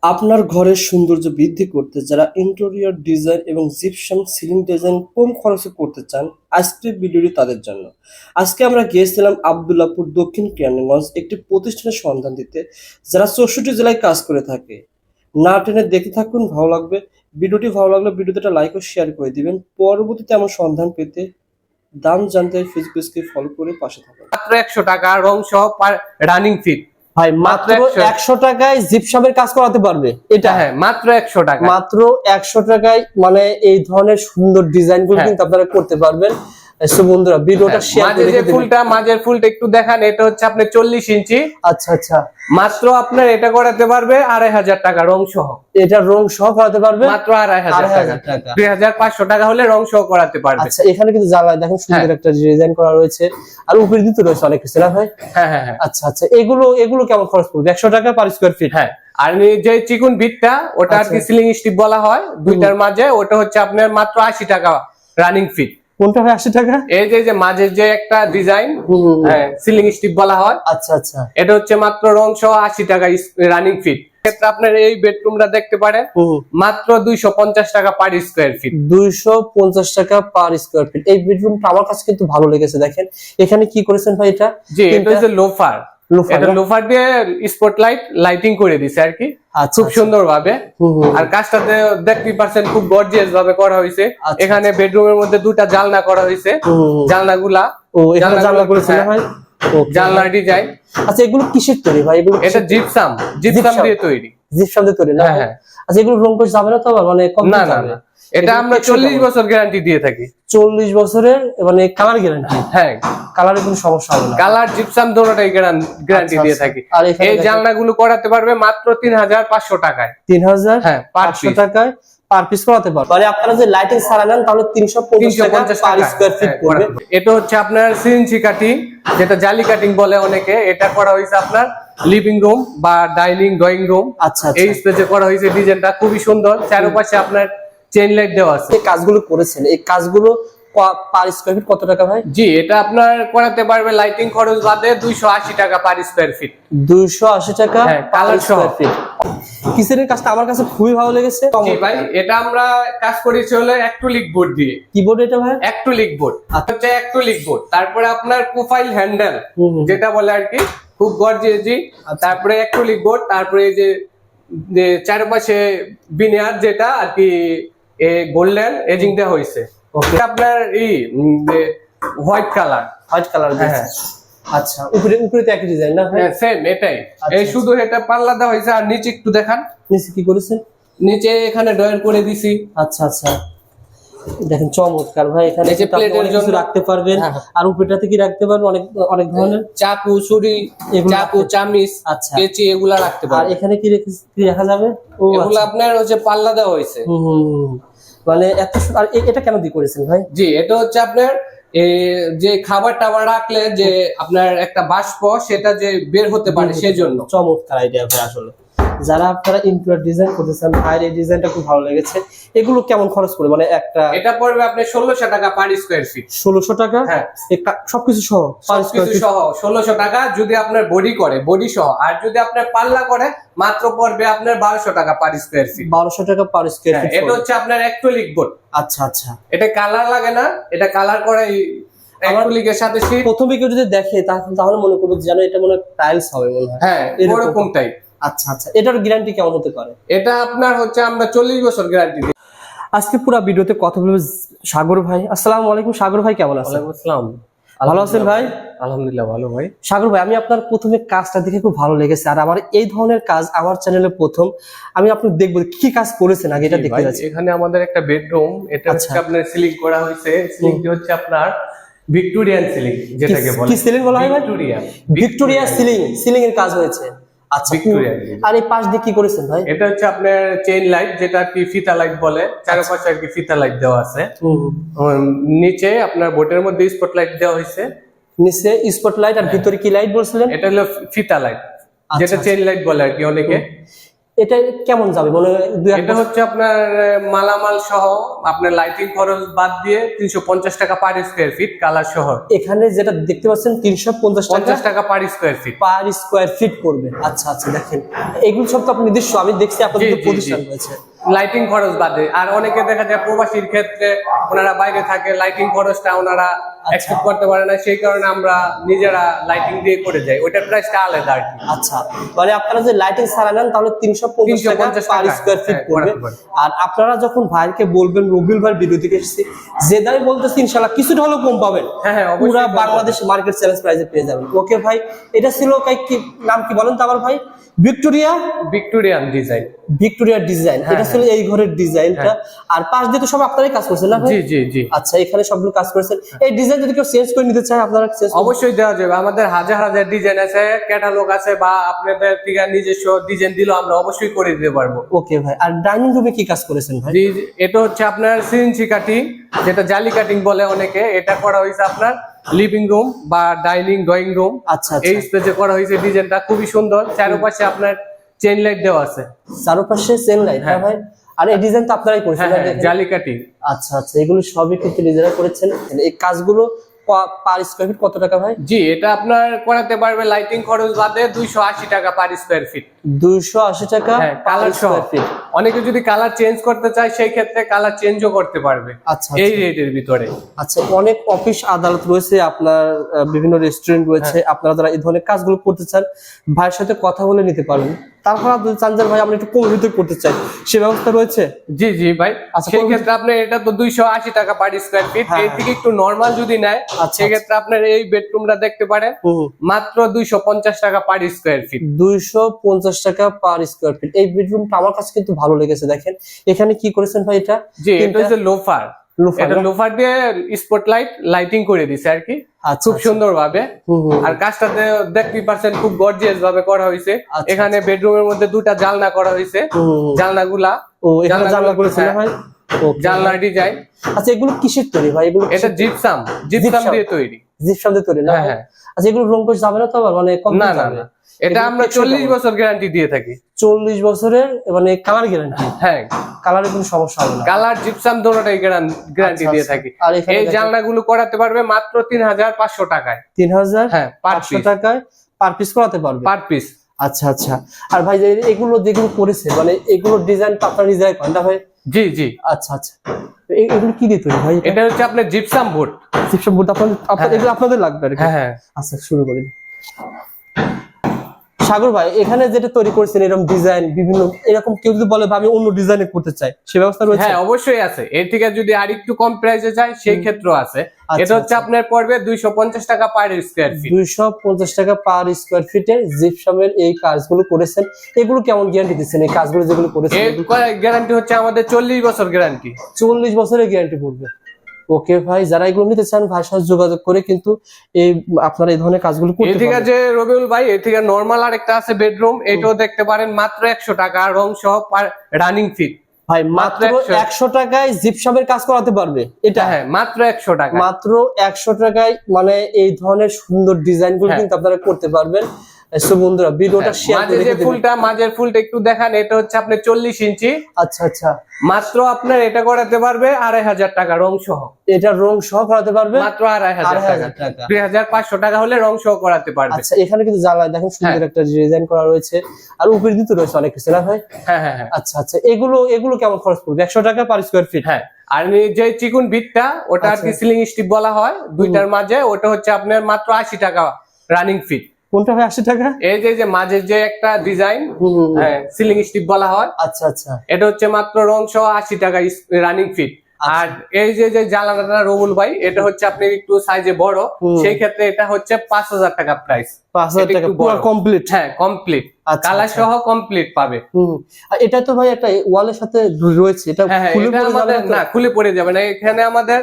আপনার ঘরের সৌন্দর্য বৃদ্ধি করতে যারা ইন্টেরিয়র ডিজাইন এবং জিপসাম সিলিং ডিজাইন কম খরচে করতে চান, আজকের ভিডিওটি তাদের জন্য। আজকে আমরা গিয়েছিলাম আব্দুল্লাহপুর দক্ষিণ কেরানীগঞ্জ একটি প্রতিষ্ঠানের সন্ধান দিতে যারা 64 জেলায় কাজ করে থাকে। না টেনে দেখতে থাকুন, ভালো লাগবে। ভিডিওটি ভালো লাগলে ভিডিওতে একটা লাইক ও শেয়ার করে দিবেন। পরবর্তীতে এমন সন্ধান পেতে দাম জানতে ফেসবুক পেজকে ফলো করে পাশে থাকুন। মাত্র 100 টাকা রং সহ রানিং ফিট। ভাই মাত্র 100 টাকায় জিপসামের কাজ করাতে পারবে এটা? হ্যাঁ, মাত্র 100 টাকা। মাত্র 100 টাকায় মানে এই ধরনের সুন্দর ডিজাইন গুলো কিন্তু আপনারা করতে পারবেন। সো বন্ধুরা ভিডিওটা শেয়ার করে দিবেন। মাঝের ফুলটা একটু দেখান। এটা হচ্ছে আপনার 40 ইঞ্চি। আচ্ছা আচ্ছা, মাত্র আপনার এটা করাতে পারবে 2500 টাকা রং সহ। এটা রং সহ করাতে পারবে মাত্র 2500 টাকা। 2500 টাকা হলে রং সহ করাতে পারবে। আচ্ছা, এখানে কিন্তু জানলা দেখেন সুন্দর একটা ডিজাইন করা রয়েছে, আর উপরে দিতে রয়েছে অনেক কিছু না ভাই? হ্যাঁ হ্যাঁ হ্যাঁ। আচ্ছা আচ্ছা, এগুলো কেমন খরচ পড়বে? 100 টাকা পার স্কয়ার ফিট? হ্যাঁ, আর যে চিকুন ভিটটা ওটা আর কি সিলিং স্টিপ বলা হয় দুইটার মাঝে, ওটা হচ্ছে আপনার মাত্র 80 টাকা রানিং ফিট। কোনটা হয় 80 টাকা? এই যে মাঝের যে একটা ডিজাইন, হ্যাঁ, সিলিং স্টিপ বলা হয়। আচ্ছা আচ্ছা, এটা হচ্ছে মাত্র রং সহ 80 টাকা রানিং ফিট। ক্ষেত্রে আপনার এই বেডরুমটা দেখতে পারেন মাত্র 250 টাকা পার স্কয়ার ফিট। 250 টাকা পার স্কয়ার ফিট। এই বেডরুমটা আমার কাছে কিন্তু ভালো লেগেছে। দেখেন এখানে কি করেছেন ভাই? এটা জি, এটা হচ্ছে লোফার। এটা লোফার দিয়ে স্পটলাইট লাইটিং করে দিছে আর কি, খুব সুন্দর ভাবে। আর কাজটাতে দেখতে পাচ্ছেন খুব গর্জিয়াস ভাবে করা হয়েছে। এখানে বেডরুমের মধ্যে দুটা জানলা করা হয়েছে, জানলাগুলা এখানে জানলা করেছেন না ভাই? জানলা ডিজাইন। আচ্ছা, এগুলো কিসের তৈরি ভাই? এগুলো এটা জিপসাম দিয়ে তৈরি। জিপসাম দিয়ে তৈরি না? হ্যাঁ। আচ্ছা, এগুলো রং করে যাবে না তো আবার? মানে কম না যাবে? না, এটা আমরা 40 বছর গ্যারান্টি দিয়ে থাকি। 40 বছরের মানে কালার গ্যারান্টি? হ্যাঁ, কালারে কোনো সমস্যা হবে না? কালার জিপসাম দুটোটাই গ্যারান্টি দিয়ে থাকি। আর এই জানলাগুলো করাতে পারবে মাত্র 3500 টাকায়। 3000? হ্যাঁ, 500 টাকায় পার পিস করাতে পারবে। মানে আপনারা যে লাইটিং ছাড়া নেন তাহলে 350 টাকা পার স্কয়ার ফিট পড়বে। এটা হচ্ছে আপনার সিএনসি কাটিং, যেটা জালি কাটিং বলে অনেকে। এটা করা হয়েছে আপনার লিভিং রুম বা ডাইনিং ড্রয়িং রুম। আচ্ছা, এই স্পেসে করা হয়েছে। ডিজাইনটা খুবই সুন্দর। চারপাশে আপনার চেইন লাইট দেওয়া আছে। এই কাজগুলো করেছেন, এই কাজগুলো পার স্কয়ার ফিট কত টাকা ভাই? জি, এটা আপনার করাতে পারবে লাইটিং খরচ বাদে 280 টাকা পার স্কয়ার ফিট। 280 টাকা কালার স্কয়ার ফিট। কিচেনের কাজটা আমার কাছে খুবই ভালো লেগেছে। জি ভাই, এটা আমরা কাজ করেছি হলো অ্যাক্রিলিক বোর্ড দিয়ে। কি বোর্ড এটা ভাই? Acrylic board. হচ্ছে অ্যাক্রিলিক বোর্ড। তারপরে আপনার প্রোফাইল হ্যান্ডেল যেটা বলে আর কি, খুব গর্জিয়াস। তারপরে অ্যাক্রিলিক বোর্ড, তারপরে এই যে চারপাশে বিনিয়ার যেটা আর কি গোল্ডেন এজিং দেওয়া হয়েছে। আপনার হোয়াইট কালার দিয়েছে। আচ্ছা, উপরে তো একই ডিজাইন না? হ্যাঁ, সেম এটাই। এই শুধু এটা পাল্লা দেওয়া হয়েছে। আর নিচে একটু দেখান, নিচে কি করেছেন? নিচে এখানে ড্রয়ার করে দিছি। আচ্ছা আচ্ছা, দেখেন চমৎকার ভাই। এখানে এই যে প্লেটের জন্য রাখতে পারবেন। আর উপরটাতে কি রাখতে পারবেন? অনেক ধরনের চাকু, ছুরি, চাকু, চামিচ, আচ্ছা, কেচি এগুলা রাখতে পারবেন। আর এখানে কি রাখা যাবে? এগুলো আপনার হচ্ছে পাল্লা দেওয়া হয়েছে। মানে এত সুন্দর। আর এটা কেন দিয়ে করেছেন ভাই? জি, এটা হচ্ছে আপনার যে খাবার টাবার রাখলে যে আপনার একটা বাষ্প সেটা যে বের হতে পারে সেজন্য। চমৎকার আইডিয়া ভাই। আসলে যারা আপনারা ইন্টেরিয়র ডিজাইন করতে চান, ভাইয়ের এই ডিজাইনটা খুব ভালো লেগেছে। এগুলো কেমন খরচ পড়বে? মানে একটা এটা পড়বে আপনার 1600 টাকা পার স্কয়ার ফিট। 1600 টাকা? হ্যাঁ, সবকিছু সহ পার স্কয়ার ফিট সহ 1600 টাকা। যদি আপনার বডি করে, বডি সহ। আর যদি আপনার পাল্লা করে মাত্র পড়বে আপনার 1200 টাকা পার স্কয়ার ফিট। 1200 টাকা পার স্কয়ার ফিট। এটা হচ্ছে আপনার অ্যাক্রিলিক বোর্ড। আচ্ছা আচ্ছা, এটা কালার লাগে না, এটা কালার করে অ্যাক্রিলিকের সাথে শীট। প্রথমে কেউ যদি দেখে তাহলে মনে করবে যেন এটা মনে হয় টাইলস হবে মনে হয়। হ্যাঁ, এরকম টাইপ। আচ্ছা আচ্ছা, এটার গ্যারান্টি কেমন হতে পারে? এটা আপনার হচ্ছে আমরা 40 বছর গ্যারান্টি দিই। আজকে পুরো ভিডিওতে কথা বলবো সাগর ভাই। আসসালামু আলাইকুম সাগর ভাই, কেমন আছেন? ওয়ালাইকুম আসসালাম। ভালো আছেন ভাই? আলহামদুলিল্লাহ ভালো ভাই। সাগর ভাই, আমি আপনার প্রথমে কাজটা দেখে খুব ভালো লেগেছে। আর আমার এই ধরনের কাজ আমার চ্যানেলে প্রথম। আমি আপনি দেখবো কি কাজ করেছেন আগে, এটা দেখতে যাচ্ছি। এখানে আমাদের একটা বেডরুম, এটা হচ্ছে আপনার সিলিং করা হয়েছে। সিলিংটি হচ্ছে আপনার ভিক্টোরিয়ান সিলিং, যেটাকে বলে। কি সিলিং বলা হয়? ভিক্টোরিয়া সিলিং এর কাজ হয়েছে। আচ্ছা, আর এই পাশ দিয়ে কি করেছেন ভাই? এটা হচ্ছে আপনার চেইন লাইট, যেটা আর কি ফিতা লাইট বলে। চারপাশে আর কি ফিতা লাইট দেওয়া আছে। নিচে আপনার বোর্ডের মধ্যে স্পটলাইট দেওয়া হয়েছে। নিচে স্পটলাইট, আর ভিতরে কি লাইট বলছিলেন? এটা হলো ফিতা লাইট, যেটা চেইন লাইট বলে আর কি অনেকে। এটা কেমন যাবে মনে হয় এটা হচ্ছে আপনার মালামাল সহ আপনার লাইটিং খরচ বাদ দিয়ে 350 টাকা পার স্কয়ার ফিট কালার সহ। এখানে যেটা দেখতে পাচ্ছেন 350 50 টাকা পার স্কয়ার ফিট পড়বে। আচ্ছা আচ্ছা, দেখেন এগুলো সব তো আপনি নিজস্ব, আমি দেখছি আপনাদের জি, তো জি, প্রতিষ্ঠান জি। রয়েছে। লাইটিং খরচ বাদে। আর অনেকে দেখা যায় প্রবাসীর ক্ষেত্রে ওনারা বাইরে থাকে, লাইটিং খরচটা ওনারা এক্সপেক্ট করতে পারে না, সেই কারণে আমরা নিজেরা লাইটিং দিয়ে করে যাই, ওইটার প্রাইসটা আলাদা আর কি। আচ্ছা, মানে আপনারা যে লাইটিং ছাড়া নেন তাহলে 350 টাকা 350 পার টাকা, স্কয়ার ফিট হ্যাঁ, পড়বে। করাতে পারে। আর আপনারা যখন ভাইকে বলবেন রবিউল ভাই ভিডিও থেকে এসেছি, যে দামে বলতেছি ইনশাআল্লাহ কিছুটা হলেও কম পাবেন। হ্যাঁ, হ্যাঁ, অবশ্যই পুরা কম বাংলাদেশ মার্কেট চ্যালেঞ্জ প্রাইসে পেয়ে যাবেন। ওকে ভাই, এটা ছিল কি নাম কি বলেন তো আবার ভাই? Victorian design. ভিক্টোরিয়া ডিজাইন, এটা ছিল এই ঘরের ডিজাইনটা। আর পাশ দিয়ে তো সব আপনারাই কাজ করছেন না ভাই? জি, জি, জি। আচ্ছা, এখানে সবগুলো কাজ করেছেন। এই ডিজাইন যদি কেউ চেঞ্জ করে নিতে চায় আপনারা চেঞ্জ অবশ্যই দেওয়া যাবে, আমাদের হাজার হাজার ডিজাইন আছে, ক্যাটালগ আছে, বা আপনাদের থেকে নিজস্ব ডিজাইন দিলেও আমরা অবশ্যই করে দিতে পারবো। ওকে ভাই, আর ডাইনিং রুমে কি কাজ করেছেন ভাই? জি, জি, এটা হচ্ছে আপনার সিএনসি কাটিং, যেটা জালি কাটিং বলে অনেকে, এটা করা হয়েছে আপনার লিভিং রুম বা ডাইনিং ড্রয়িং রুম। আচ্ছা এই আচ্ছা, স্পেসে করা হয়েছে, ডিজাইনটা খুবই সুন্দর, চারপাশে আপনার চেইন লাইট দেওয়া আছে। চারপাশে চেন লাইট, হ্যাঁ ভাই। আর এই ডিজাইন তো আপনারাই করেছেন হ্যাঁ, না? হ্যাঁ, জালি কাটিং। আচ্ছা আচ্ছা, এগুলো সবই কিন্তু ডিজাইনার করেছেন। এই কাজগুলো পার স্কয়ার ফিট কত টাকা ভাই? জি, এটা আপনার করাতে পারবে লাইটিং খরচ বাদে 280 টাকা পার স্কয়ার ফিট। 280 টাকা হ্যাঁ, পার কালার সহ। Square feet. অনেকে যদি কালার চেঞ্জ করতে চায় সেই ক্ষেত্রে কালার চেঞ্জও করতে পারবে আচ্ছা এই আচ্ছা। রেটের ভিতরে। আচ্ছা, অনেক অফিস আদালত রয়েছে আপনার, বিভিন্ন রেস্টুরেন্ট রয়েছে, আপনারা যারা এই ধরনের কাজগুলো করতে চান ভাইয়ের সাথে কথা বলে নিতে পারেন। তারপর আপনি চান যে ভাই আমরা একটু কম ভিতরে করতে চাই, সে ব্যবস্থা রয়েছে? জি, জি ভাই। আচ্ছা, সেই ক্ষেত্রে আপনার এটা তো 280 টাকা পার স্কয়ার ফিট, হ্যাঁ, এই থেকে একটু নরমাল যদি নেয় আচ্ছা, সেই ক্ষেত্রে আপনার এই বেডরুমটা দেখতে পারেন মাত্র 250 টাকা পার স্কয়ার ফিট। 250 টাকা পার স্কয়ার ফিট। এই বেডরুমটা আমার কাছে কিন্তু ভালো লেগেছে। দেখেন এখানে কি করেছেন ভাই? এটা জি, এটা হচ্ছে লোফার। এটা না? লোফার দিয়ে স্পটলাইট লাইটিং করে দিছে আর কি, আচ্ছা, খুব আচ্ছা। সুন্দর ভাবে। হুম, হুম। আর কাজটাতে দেখতেই পারছেন খুব গর্জিয়াস ভাবে করা হয়েছে। আচ্ছা, এখানে বেডরুমের মধ্যে দুটা জানলা করা হয়েছে, হুম। জানলাগুলা ও, এখানে জানলা করেছেন না হ্যাঁ, ভাই? ওকে। জানলা ডিজাইন। আচ্ছা, এগুলো কিসের তৈরি ভাই? এগুলো এটা জিপসাম জিপসাম দিয়ে তৈরি। জিপসাম দিয়ে তৈরি না? হ্যাঁ, হ্যাঁ। আচ্ছা, এগুলো রং করে যাবে না তো আবার, মানে কম না, না, যাবে? না, এটা এগুলো আমরা টেকসই 40 কেমন? বছর গ্যারান্টি দিয়ে থাকি। 40 বছরের মানে কালার গ্যারান্টি? হ্যাঁ, কালারে কোনো সমস্যা হবে না? কালার জিপসাম দুটোটাই গ্যারান্টি আচ্ছা, দিয়ে আচ্ছা। থাকি। আর এখানে এই দেখেন- জানলাগুলো করাতে পারবে মাত্র 3500 টাকায়। 3500 হ্যাঁ, পার পিস। টাকায় পার পিস করাতে পারবে? Per piece. আচ্ছা আচ্ছা। আর ভাই এগুলো যেগুলো করেছে, মানে এগুলো ডিজাইন তো আপনারা নিজেরাই করেন না ভাই? জি, জি। আচ্ছা আচ্ছা, এগুলো কি দিয়ে তৈরি ভাই? এটা হচ্ছে আপনার জিপসাম বোর্ড। জিপসাম বোর্ড আপনাদের, এগুলো আপনাদের লাগবে আর কি? হ্যাঁ, হ্যাঁ। আচ্ছা, শুরু করি। সাগর ভাই, এখানে যেটা তৈরি করেছেন এরকম ডিজাইন বিভিন্ন, এরকম কেউ যদি বলে আমি অন্য ডিজাইনে করতে চাই, সে ব্যবস্থা রয়েছে? হ্যাঁ, অবশ্যই আছে। এর থেকে যদি আরেকটু কম প্রাইসে চাই সেই ক্ষেত্রেও আছে। আচ্ছা, এটা হচ্ছে আচ্ছা। আপনার পড়বে 250 টাকা পার স্কয়ার ফিট। 250 টাকা পার স্কয়ার ফিটে জিপসামের এই কাজগুলো করেছেন। এগুলো কেমন গ্যারান্টি দিচ্ছেন এই কাজগুলো যেগুলো করেছেন? এর গ্যারান্টি হচ্ছে আমাদের 40 বছর গ্যারান্টি। 40 বছরের গ্যারান্টি পড়বে। ওকে ভাই, যারা এগুলো নিতে চান ভাইয়ের সাথে যোগাযোগ করে কিন্তু এই আপনারা এই ধরনের কাজগুলো করতে এর থেকে পারবেন। যে রবিউল ভাই, এর থেকে নরমাল আর একটা আছে বেডরুম, এটাও দেখতে পারেন মাত্র 100 টাকা রং সহ রানিং ফিট। ভাই মাত্র 100 টাকায় জিপসামের কাজ করাতে পারবে এটা? হ্যাঁ, মাত্র 100 টাকা। মাত্র 100 টাকায় মানে এই ধরনের সুন্দর ডিজাইন গুলো হ্যাঁ। কিন্তু আপনারা করতে পারবেন। সো বন্ধুরা, ভিডিওটা শেয়ার মাঝে করে যে রেখে দিবেন। ফুলটা, মাঝের ফুলটা একটু দেখান। এটা হচ্ছে আপনার 40 ইঞ্চি। আচ্ছা আচ্ছা, মাত্র আপনার এটা করাতে পারবে 2500 টাকা রং সহ। এটা রং সহ করাতে পারবে মাত্র 2500 টাকা। 2500 টাকা হলে রং সহ করাতে পারবে। আচ্ছা, এখানে কিন্তু জানলায় দেখেন সুন্দর একটা ডিজাইন করা রয়েছে, আর উপরে দিতে রয়েছে অনেক কিছু না ভাই? হ্যাঁ, হ্যাঁ, হ্যাঁ। আচ্ছা আচ্ছা, এগুলো কেমন খরচ পড়বে? 100 টাকা পার স্কয়ার ফিট? হ্যাঁ, আর যে চিকুন বিটটা, ওটা আর কি সিলিং স্টিপ বলা হয় দুইটার মাঝে, ওটা হচ্ছে আপনার মাত্র 80 টাকা রানিং ফিট। কোনটা ভাই 80 টাকা? এই যে মাঝের যে একটা ডিজাইন, হ্যাঁ, সিলিং স্টিপ বলা হয়, আচ্ছা আচ্ছা। এটা হচ্ছে মাত্র রং সহ 80 টাকা রানিং ফিট। আর এই যে জানালাটা রবুল ভাই, এটা হচ্ছে আপনি একটু সাইজে বড়, সেই ক্ষেত্রে এটা হচ্ছে 5000 টাকা প্রাইস। 5000 টাকা পুরো কমপ্লিট? হ্যাঁ, কমপ্লিট, আচ্ছা, কালার আচ্ছা। সহ কমপ্লিট পাবে। আর এটা তো ভাই একটা ওয়ালের সাথে রয়েছে, এটা হ্যাঁ, হ্যাঁ, খুলে এটা পড়ে যাবে আমাদের না তো? না, খুলে পড়ে যাবে না। এখানে আমাদের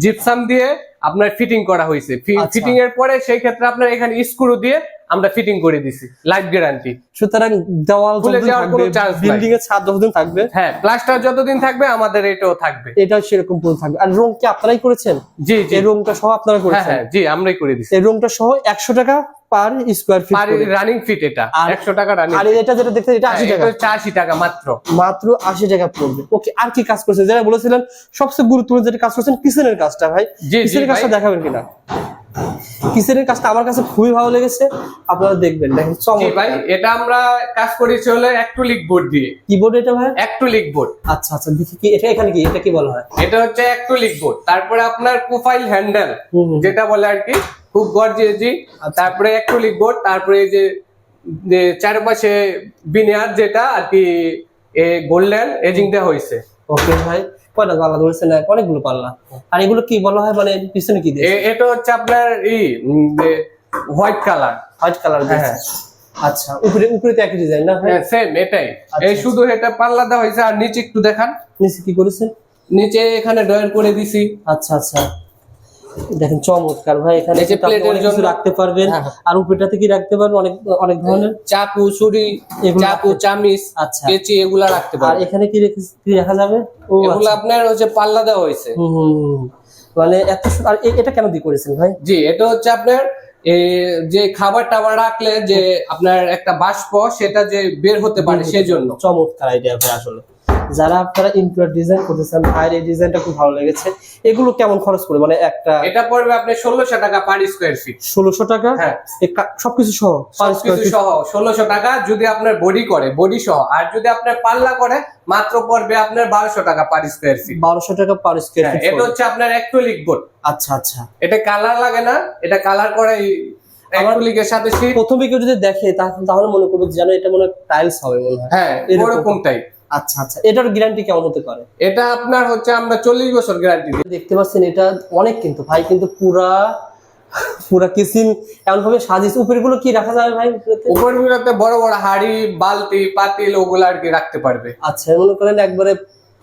জিপসাম দিয়ে আপনার ফিটিং করা হয়েছে। আচ্ছা। ফিটিং এর পরে সেই ক্ষেত্রে আপনার এখানে স্ক্রু দিয়ে আমরা ফিটিং করে দিছি, লাইফ গ্যারান্টি। সুতরাং দেওয়াল খুলে যতদিন যাওয়ার থাকবে, কোনো chance নাই। বিল্ডিং এর ছাদ যতদিন থাকবে, হ্যাঁ, প্লাস্টার যতদিন থাকবে আমাদের এটাও থাকবে। এটা সেরকম পুরো থাকবে। আর রুম কি আপনারাই করেছেন? জি জি, এই রুমটা সহ আপনারা হ্যাঁ করেছেন? হ্যাঁ জি, আমরাই করে দিছি। এই রুমটা সহ 100 টাকা পার স্কয়ার ফিট করে। রানিং ফিট এটা আর 100 টাকা রানিং। আর এটা যেটা দেখতে এটা 80 টাকা, 80 টাকা মাত্র। মাত্র 80 টাকা পড়বে। ওকে, আর কি কাজ করছেন যেটা বলেছিলেন সবচেয়ে গুরুত্বপূর্ণ যেটা কাজ করছেন কিচেনের কাজটা ভাই? জি, জি কিচেনের কাজটা ভাই। দেখাবেন কিনা? কিচেনের কাজটা আমার কাছে খুবই ভালো লেগেছে, আপনারা দেখবেন। দেখেন জি চমৎকার। ভাই, এটা আমরা কাজ করেছি হলো অ্যাক্রিলিক বোর্ড দিয়ে। কিবোর্ড এটা ভাই? Acrylic board. আচ্ছা আচ্ছা, দেখি কি এটা, এখানে কি এটা কি বলা হয়? এটা হচ্ছে অ্যাক্রিলিক বোর্ড, তারপরে আপনার প্রোফাইল হ্যান্ডেল যেটা বলে আর কি, খুব গর্জিয়াসি। তারপরে অ্যাক্রিলিক বোর্ড, তারপরে এই যে চারপাশে বিনিয়ার যেটা আর কি গোল্ডেন এজিং দেওয়া হয়েছে। ওকে ভাই, কয়টা পাল্লা ধরেছেন? অনেকগুলো পাল্লা। আর এগুলো কি বলা হয়, মানে পিছনে কি দিয়ে? এটা হচ্ছে আপনার হোয়াইট কালার। হোয়াইট কালার দিয়ে। হ্যাঁ। আচ্ছা, উপরে উপরে তো একই ডিজাইন না ভাই? হ্যাঁ সেম এটাই। আচ্ছা, এই শুধু এটা পাল্লা দেওয়া হয়েছে। আর নিচে একটু দেখান, নিচে কি করেছেন? নিচে এখানে ড্রয়ার করে দিছি। আচ্ছা আচ্ছা, দেখেন চমৎকার ভাই। এখানে এই যে কিন্তু আপনি প্লেটের অনেক কিছু জন্য রাখতে পারবেন। হ্যাঁ, হ্যাঁ। আর উপরটাতে কি রাখতে পারবেন? অনেক অনেক ধরনের চাকু, ছুরি, এগুলো চাকু, চামিচ, আচ্ছা। কেচি এগুলা রাখতে আর পারবেন। এখানে কি কি রাখা যাবে? ও এগুলো আচ্ছা। আপনার হচ্ছে পাল্লা দেওয়া হয়েছে। মানে এত আর এটা কেন দিয়ে করেছেন ভাই? জি, এটা হচ্ছে আপনার যে খাবার টাবার রাখলে যে আপনার একটা বাষ্প সেটা যে বের হতে পারে সেজন্য। চমৎকার আইডিয়া ভাই। আসলে যারা আপনারা ইন্টেরিয়র ডিজাইন করতে চান, ভাইয়ের এই ডিজাইনটা খুব ভালো লেগেছে। এগুলো কেমন খরচ পড়বে? মানে একটা এটা পড়বে আপনার 1600 টাকা পার স্কয়ার ফিট। 1600 টাকা? হ্যাঁ। সবকিছু সহ সবকিছু সহ 1600 টাকা যদি আপনার বডি করে, বডি সহ। আর যদি আপনার পাল্লা করে মাত্র পড়বে আপনার 1200 টাকা পার স্কয়ার ফিট। 1200 টাকা পার স্কয়ার ফিট। এটা হচ্ছে আপনার অ্যাক্রিলিক বোর্ড। আচ্ছা আচ্ছা, এটা কালার লাগে না, এটা কালার করে অ্যাক্রিলিকের সাথে শীট। প্রথমে কেউ যদি দেখে তাহলে মনে করবে যেন এটা মনে টাইলস হবে মনে হয়। হ্যাঁ, এরকম। ওরকমটাই। আচ্ছা আচ্ছা, এটার গ্যারান্টি কেমন হতে পারে? এটা আপনার হচ্ছে আমরা 40 বছর গ্যারান্টি দিই। দেখতে পাচ্ছেন এটা অনেক, কিন্তু ভাই কিন্তু পুরা পুরা কিচেন এমন ভাবে সাজিয়েছে। উপরেগুলো কি রাখা যাবে ভাই? উপরগুলোতে বড় বড় হাড়ি, বালতি, পাতিল ওগুলো আর কি রাখতে পারবে। আচ্ছা, মনে করেন একবারে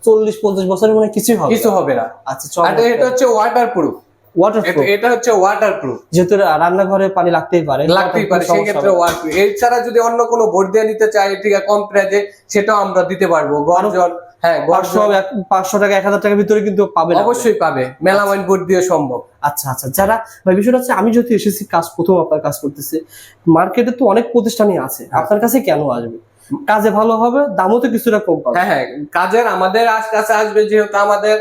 40-50 বছরের মনে কিছুই হবে কিছু হবে না। আচ্ছা, আর এটা হচ্ছে ওয়াটারপ্রুফ। ওয়াটারপ্রুফ। এটা হচ্ছে ওয়াটারপ্রুফ, যেহেতু রান্নাঘরে পানি লাগতেই পারে, লাগতেই পারে, সেই ক্ষেত্রে ওয়াটারপ্রুফ। এছাড়া যদি অন্য কোনো বোর্ড দিয়ে নিতে চাই ঠিক আছে কম প্রাইজে, সেটাও আমরা দিতে পারবো। গর্জন, হ্যাঁ গর্জন 500 টাকা 1000 টাকার ভিতরে কিন্তু পাবে না। অবশ্যই পাবে, মেলামাইন বোর্ড দিয়ে সম্ভব। আচ্ছা আচ্ছা, যারা ভাই বিষয়টা হচ্ছে আমি যেহেতু এসেছি প্রথম আপনার কাজ করতেছি, মার্কেটে তো অনেক প্রতিষ্ঠানই আছে, আপনার কাছে কেন আসবে? কাজে ভালো হবে, দামও তো কিছুটা কম পাবে। হ্যাঁ হ্যাঁ, কাজের আমাদের কাছে আসবে, যেহেতু আমাদের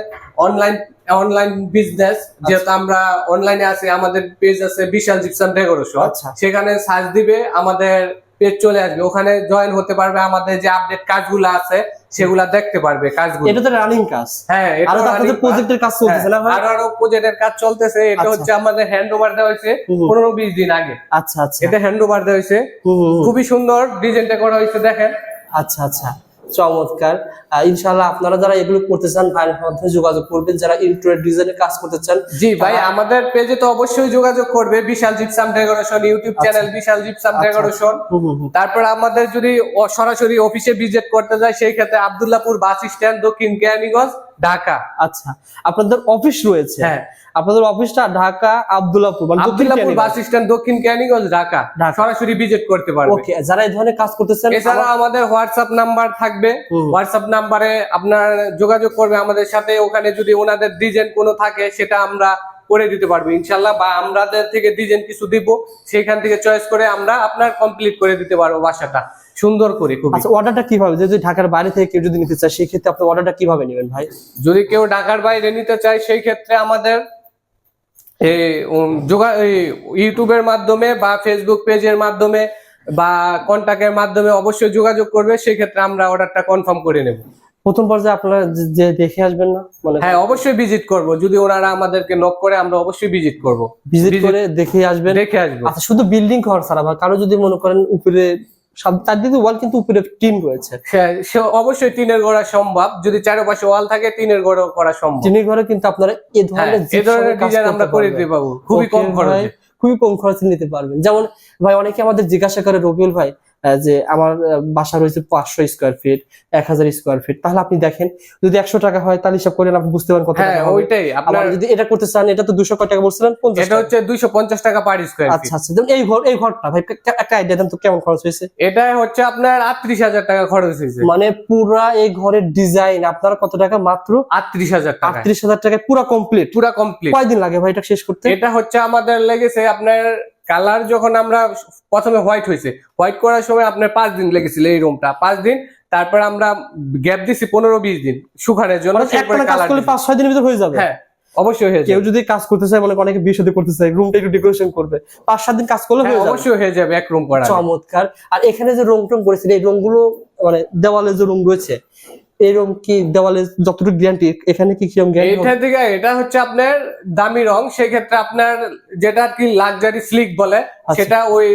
অনলাইন বিজনেস, যেহেতু আমরা অনলাইনে আছি, আমাদের পেজ আছে বিশাল জিপসাম ডেকোরেশন। আচ্ছা। সেখানে সার্চ দিবে, আমাদের পেজ চলে আসবে, ওখানে জয়েন হতে পারবে। আমাদের যে আপডেট কাজগুলো আছে সেগুলা দেখতে পারবে কাজগুলো। এটা তো রানিং কাজ। হ্যাঁ, এটা আরো তো আপনাদের running প্রজেক্টের কাজ চলতেছে না ভাই? আরো প্রজেক্টের কাজ চলতেছে। এটা আচ্ছা। হচ্ছে আমাদের হ্যান্ড ওভার দেওয়া হয়েছে 15-20 দিন আগে। আচ্ছা আচ্ছা, এটা হ্যান্ড ওভার দেওয়া হয়েছে, খুবই সুন্দর ডিজাইনটা করা হয়েছে, দেখেন। আচ্ছা আচ্ছা, চমৎকার। ইনশাআল্লাহ আপনারা যারা এগুলো করতে চান ভাইয়ের মাধ্যমে যোগাযোগ করবেন, যারা ইন্টেরিয়র ডিজাইনের কাজ করতে চান। জি ভাই, আমাদের পেজে তো অবশ্যই যোগাযোগ করবে, বিশাল জিপসাম ডেকোরেশন ইউটিউব চ্যানেল, বিশাল জিপসাম ডেকোরেশন। তারপর আমাদের যদি সরাসরি অফিসে ভিজিট করতে যায়, সেই ক্ষেত্রে আব্দুল্লাহপুর বাস স্ট্যান্ড, দক্ষিণ কেরানীগঞ্জ, ঢাকা। আচ্ছা, আপনাদের অফিস রয়েছে? হ্যাঁ, আপনাদের অফিসটা ঢাকা আব্দুল্লাহপুর, মানে আব্দুল্লাহপুর বাস স্ট্যান্ড, দক্ষিণ কেরানীগঞ্জ, ঢাকা। সরাসরি ভিজিট করতে পারবে। ওকে, যারা এই ধরনের কাজ করতে চান, এছাড়া আমাদের হোয়াটসঅ্যাপ নাম্বার থাকবে, হোয়াটসঅ্যাপ নাম্বারে আপনার যোগাযোগ করবে আমাদের সাথে। ওখানে যদি ওনাদের ডিজাইন কোনো থাকে সেটা আমরা করে দিতে পারবো ইনশাল্লাহ, বা আমাদের থেকে ডিজাইন কিছু দিব, সেখান থেকে চয়েস করে আমরা আপনার কমপ্লিট করে দিতে পারবো বাসাটা সুন্দর করে। খুব আচ্ছা, অর্ডারটা কিভাবে? যদি ঢাকার বাইরে থেকে কেউ যদি নিতে চায়, সেই ক্ষেত্রে আপনি অর্ডারটা কিভাবে নেবেন ভাই? যদি কেউ ঢাকার বাইরে নিতে চায়, সেই ক্ষেত্রে আমাদের ইউটিউবের মাধ্যমে বা ফেসবুক পেজের মাধ্যমে বা কন্টাক্টের মাধ্যমে অবশ্যই যোগাযোগ করবে, সেই ক্ষেত্রে আমরা অর্ডারটা কনফার্ম করে নেব। প্রথম পর্যায়ে আপনারা যে দেখে আসবেন না? মানে হ্যাঁ, অবশ্যই ভিজিট করব। যদি ওনারা আমাদেরকে নক করে, আমরা অবশ্যই ভিজিট করব, ভিজিট করে দেখে আসবেন, দেখে আসবো। আচ্ছা, শুধু বিল্ডিং ঘর ছাড়া বা কারো যদি মনে করেন উপরে চারদিকে ওয়াল, কিন্তু উপরে টিন রয়েছে, সে অবশ্যই টিনের গড়া সম্ভব। যদি চারপাশে ওয়াল থাকে, টিনের গড়া করা সম্ভব। টিনের ঘরে কিন্তু আপনারা এই ধরনের ডিজাইন আমরা করে দিতে পারবো খুবই কম খরচে। খুবই কম খরচে নিতে পারবেন। যেমন ভাই অনেকে আমাদের জিজ্ঞাসা করে, রবিউল ভাই যে আমার বাসা রয়েছে 500 স্কোয়ার ফিট, 1000 স্কোয়ার ফিট, তাহলে আপনি দেখেন যদি 100 টাকা হয় তাহলে হিসাব করেন, আপনি বুঝতে পারেন কত হ্যাঁ টাকা হবে। ওইটাই আবার আপনার, যদি এটা করতে চান, এটা তো 200 কত টাকা বলছিলেন? 50 এটা হচ্ছে 250 টাকা পার স্কোয়ার ফিট। আচ্ছা আচ্ছা, যেমন এই ঘরটা ভাই একটা আইডিয়া দেন তো কেমন খরচ হয়েছে? এটা হচ্ছে আপনার 38,000 টাকা খরচ হয়েছে। মানে পুরা এই ঘরের ডিজাইন আপনার কত টাকা? মাত্র 38,000 টাকা, 38,000 টাকায় পুরা কমপ্লিট। পুরা কমপ্লিট। কয়দিন লাগে ভাই এটা শেষ করতে? এটা হচ্ছে আমাদের লেগেছে আপনার কালার, যখন আমরা প্রথমে হোয়াইট হয়েছে, হোয়াইট করার সময় আপনার 5 দিন লেগেছিল এই রুমটা, 5 দিন। তারপর আমরা গ্যাপ দিছি 15-20 দিন শুকানোর জন্য। মানে একটা কাজ করলে 5-6 দিনের ভিতর হয়ে যাবে। হ্যাঁ অবশ্যই হয়ে কেউ যাবে। যদি কাজ করতে চায়, মনে করেন অনেকে বিয়ে শাদী করতে চায়, রুমটা একটু ডেকোরেশন করবে, 5-7 দিন কাজ করলে হয়ে হ্যাঁ, যাবে। অবশ্যই হয়ে যাবে এক রুম করা। চমৎকার। আর এখানে যে রং টং করেছেন, এই রংগুলো মানে দেওয়ালে যে রং রয়েছে, এই রং কি দেওয়ালে যতটুকু গ্যারান্টি, এখানে কি কিরকম গ্যারান্টি? এটা থেকে এটা হচ্ছে আপনার দামি রং, সেক্ষেত্রে আপনার যেটা আর কি লাক্সারি স্লিক বলে, সেটা ওই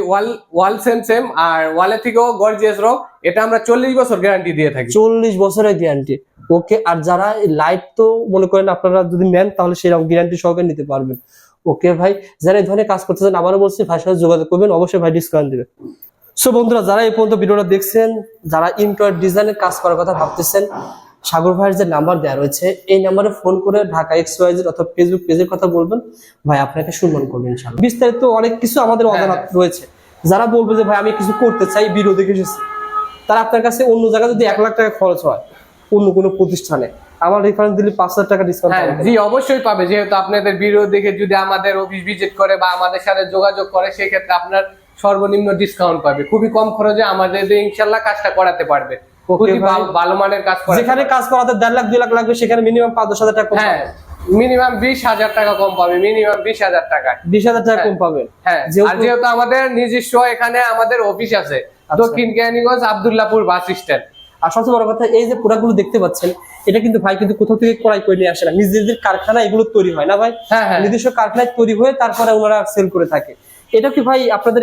ওয়াল সেম আর ওয়ালে থেকেও গর্জিয়াস রং। এটা আমরা 40 বছর গ্যারান্টি দিয়ে থাকি। 40 বছরের গ্যারান্টি। ওকে। আর যারা লাইট তো মনে করেন আপনারা যদি নেন তাহলে সেই রকম গ্যারান্টি সহকারে নিতে পারবেন। ওকে ভাই, যারা এই ধরনের কাজ করতে চান, আবারও বলছি ভাইয়ের সাথে যোগাযোগ করবেন, অবশ্যই ভাই ডিসকাউন্ট দিবে। সো বন্ধুরা, যারা এই পর্যন্ত ভিডিওটা দেখছেন, যারা ইন্টেরিয়র ডিজাইনের কাজ করার কথা ভাবতেছেন, সাগর ভাইয়ের যে নাম্বার দেওয়া রয়েছে, এই নাম্বারে ফোন করে ঢাকা XYZ অথবা ফেসবুক পেজের কথা বলবেন, ভাই আপনাকে সম্মান করবেন ইনশাআল্লাহ। বিস্তারিত অনেক কিছু আমাদের অজানা রয়েছে। যারা বলবে যে ভাই আমি কিছু করতে চাই, ভিডিও দেখে এসেছি, তারা আপনার কাছে অন্য জায়গায় যদি 1 লাখ টাকা খরচ হয় অন্য কোনো প্রতিষ্ঠানে, আমার রেফারেন্স দিলে 5,000 টাকা ডিসকাউন্ট হ্যাঁ পাবেন। জি অবশ্যই পাবে, যেহেতু আপনাদের ভিডিও দেখে যদি আমাদের অফিস ভিজিট করে বা আমাদের সাথে যোগাযোগ করে, সেক্ষেত্রে আপনার সর্বনিম্ন ডিসকাউন্ট পাবে। খুবই কম খরচে আমাদের ইনশাল্লাহ কাজটা করাতে পারবে। খুবই ভালো মানের কাজ করাতে যেখানে কাজ করাতে 1.5 লাখ 2 লাখ লাগবে, সেখানে মিনিমাম 5-10,000 টাকা কম হ্যাঁ পাবেন। মিনিমাম 20,000 টাকা কম পাবে, মিনিমাম 20,000 টাকা। 20,000 টাকা কম পাবেন। হ্যাঁ, আর যেহেতু আমাদের নিজস্ব এখানে আমাদের অফিস আছে দক্ষিণ কেরানীগঞ্জ আব্দুল্লাহপুর বাস স্ট্যান্ড। আর সবচেয়ে বড় কথা, এই যে প্রোডাক্টগুলো দেখতে পাচ্ছেন, এটা কিন্তু ভাই কিন্তু কোথাও থেকে ক্রয় করে নিয়ে আসে না, নিজেদের কারখানা এগুলো তৈরি হয় না ভাই। হ্যাঁ হ্যাঁ, নিজস্ব কারখানায় তৈরি হয়ে তারপরে ওনারা সেল করে থাকে। এটা কি ভাই আপনাদের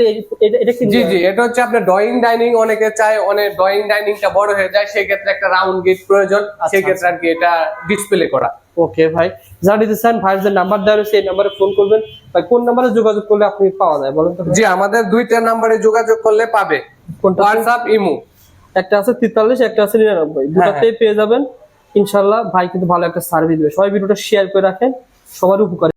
এটা কি? জি জি, এটা হচ্ছে আপনার ড্রয়িং ডাইনিং। অনেকে চায় অনেক ড্রয়িং ডাইনিংটা বড় হয়ে যায়, সেই ক্ষেত্রে একটা রাউন্ড গেট প্রয়োজন, সেই ক্ষেত্রে আর কি এটা ডিসপ্লে করা। ওকে ভাই, যারা নিতে চান ভাইয়ের যে নাম্বার দেওয়া রয়েছে এই নাম্বারে ফোন করবেন। ভাই কোন নাম্বারে যোগাযোগ করলে আপনি পাওয়া যায় বলেন তো? জি, আমাদের 2টা নাম্বারে যোগাযোগ করলে পাবে, কোনটা? WhatsApp, imo. একটা আছে 43, একটা আছে 99, দুটাতেই পেয়ে যাবেন ইনশাআল্লাহ। ভাই কিন্তু ভালো একটা সার্ভিস দেবে। সবাই ভিডিওটা শেয়ার করে রাখেন, সবার উপকার।